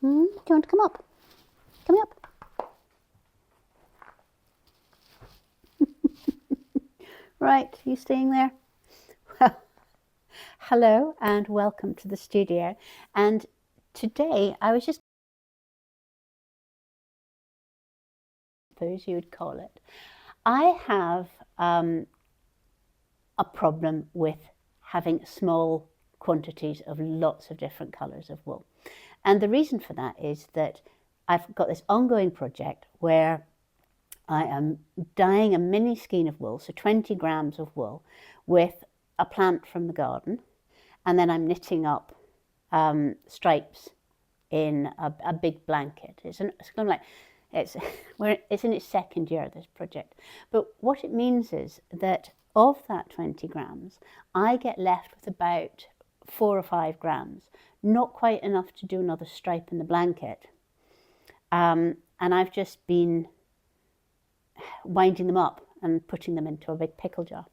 Do you want to come up? Come up. Right, you staying there? Well, hello and welcome to the studio. And today I was just, I suppose you would call it, I have a problem with having small quantities of lots of different colours of wool. And the reason for that is that I've got this ongoing project where I am dyeing a mini skein of wool, so 20 grams of wool, with a plant from the garden, and then I'm knitting up stripes in a big blanket. It's kind of like it's in its second year, this project. But what it means is that of that 20 grams, I get left with about 4 or 5 grams, not quite enough to do another stripe in the blanket. And I've just been winding them up and putting them into a big pickle jar.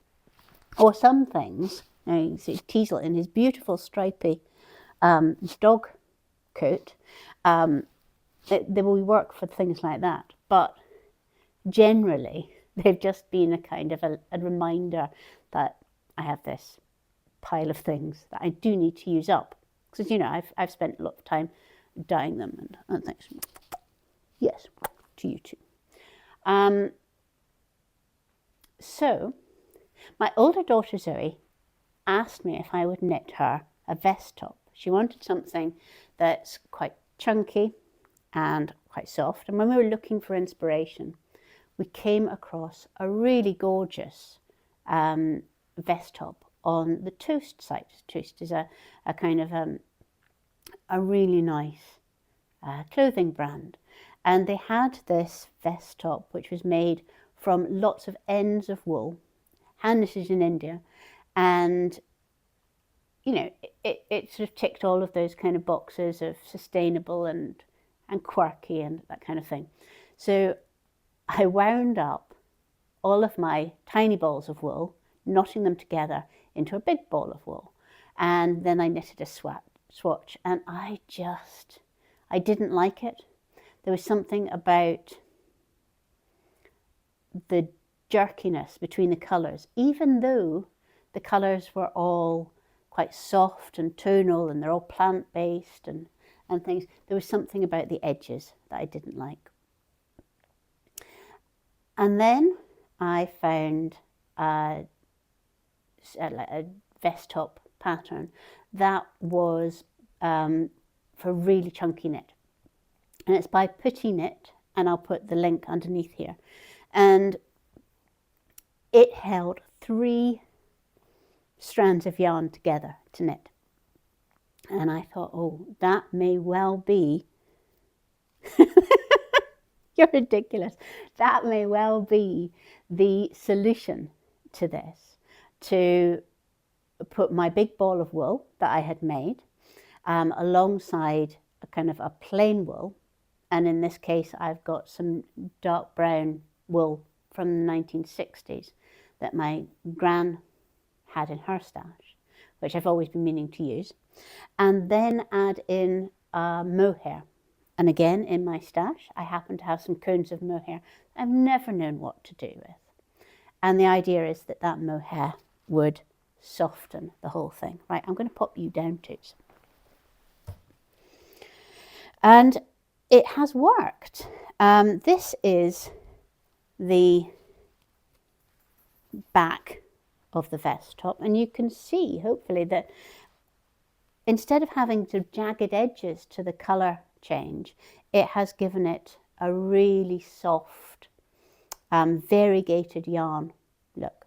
Or some things, now you can see Teasel in his beautiful stripy dog coat, they will work for things like that. But generally, they've just been a kind of a reminder that I have this pile of things that I do need to use up. Because, you know, I've spent a lot of time dyeing them and things. Yes, to you too. So my older daughter Zoe asked me if I would knit her a vest top. She wanted something that's quite chunky and quite soft. And when we were looking for inspiration, we came across a really gorgeous vest top on the Toast site. Toast is a kind of a really nice clothing brand. And they had this vest top which was made from lots of ends of wool, hand knitted in India, and you know, it sort of ticked all of those kind of boxes of sustainable and quirky and that kind of thing. So I wound up all of my tiny balls of wool, knotting them together into a big ball of wool, and then I knitted a swatch, and I didn't like it. There was something about the jerkiness between the colours, even though the colours were all quite soft and tonal and they're all plant-based and things. There was something about the edges that I didn't like. And then I found a vest top pattern that was for really chunky knit. And it's by Putty Knit, and I'll put the link underneath here. And it held 3 strands of yarn together to knit. And I thought, oh, that may well be, you're ridiculous, that may well be the solution to this, to put my big ball of wool that I had made alongside a kind of a plain wool. And in this case, I've got some dark brown wool from the 1960s that my gran had in her stash, which I've always been meaning to use. And then add in mohair. And again, in my stash, I happen to have some cones of mohair I've never known what to do with. And the idea is that that mohair would soften the whole thing. Right, I'm going to pop you down too. And it has worked. This is the back of the vest top, and you can see hopefully that instead of having sort of jagged edges to the colour change, it has given it a really soft variegated yarn look.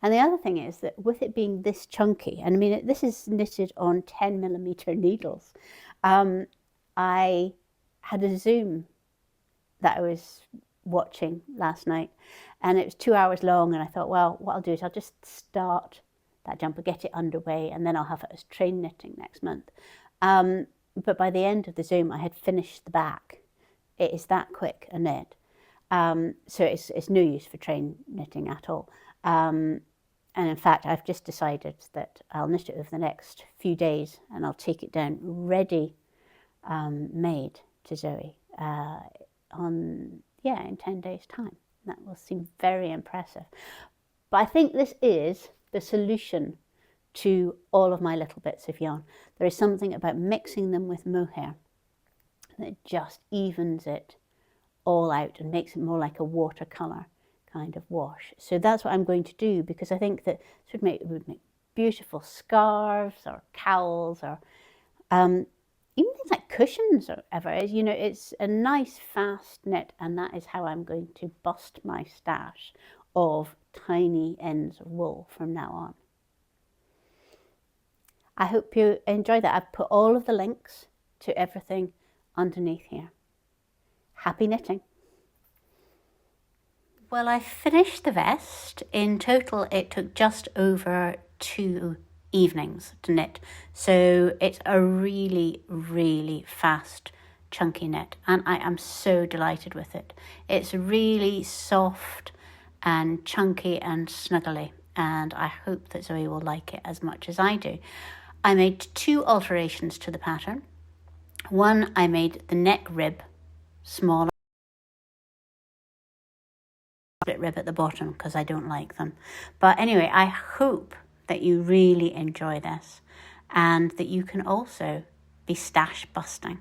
And the other thing is that with it being this chunky, and I mean this is knitted on 10mm needles, I had a Zoom that I was watching last night, and it was 2 hours long, and I thought, well, what I'll do is I'll just start that jumper, get it underway, and then I'll have it as train knitting next month. But by the end of the Zoom, I had finished the back. It is that quick a knit. So it's no use for train knitting at all. And in fact, I've just decided that I'll knit it over the next few days, and I'll take it down ready made to Zoe in 10 days' time. That will seem very impressive. But I think this is the solution to all of my little bits of yarn. There is something about mixing them with mohair that just evens it all out and makes it more like a watercolour kind of wash. So that's what I'm going to do, because I think that this would make beautiful scarves or cowls, or even things like cushions or whatever. You know, it's a nice fast knit, and that is how I'm going to bust my stash of tiny ends of wool from now on. I hope you enjoy that. I've put all of the links to everything underneath here. Happy knitting. Well, I finished the vest. In total, it took just over 2 evenings to knit. So it's a really, really fast, chunky knit. And I am so delighted with it. It's really soft and chunky and snuggly. And I hope that Zoe will like it as much as I do. I made 2 alterations to the pattern. One, I made the neck rib smaller. Split rib at the bottom because I don't like them. But anyway, I hope that you really enjoy this and that you can also be stash busting.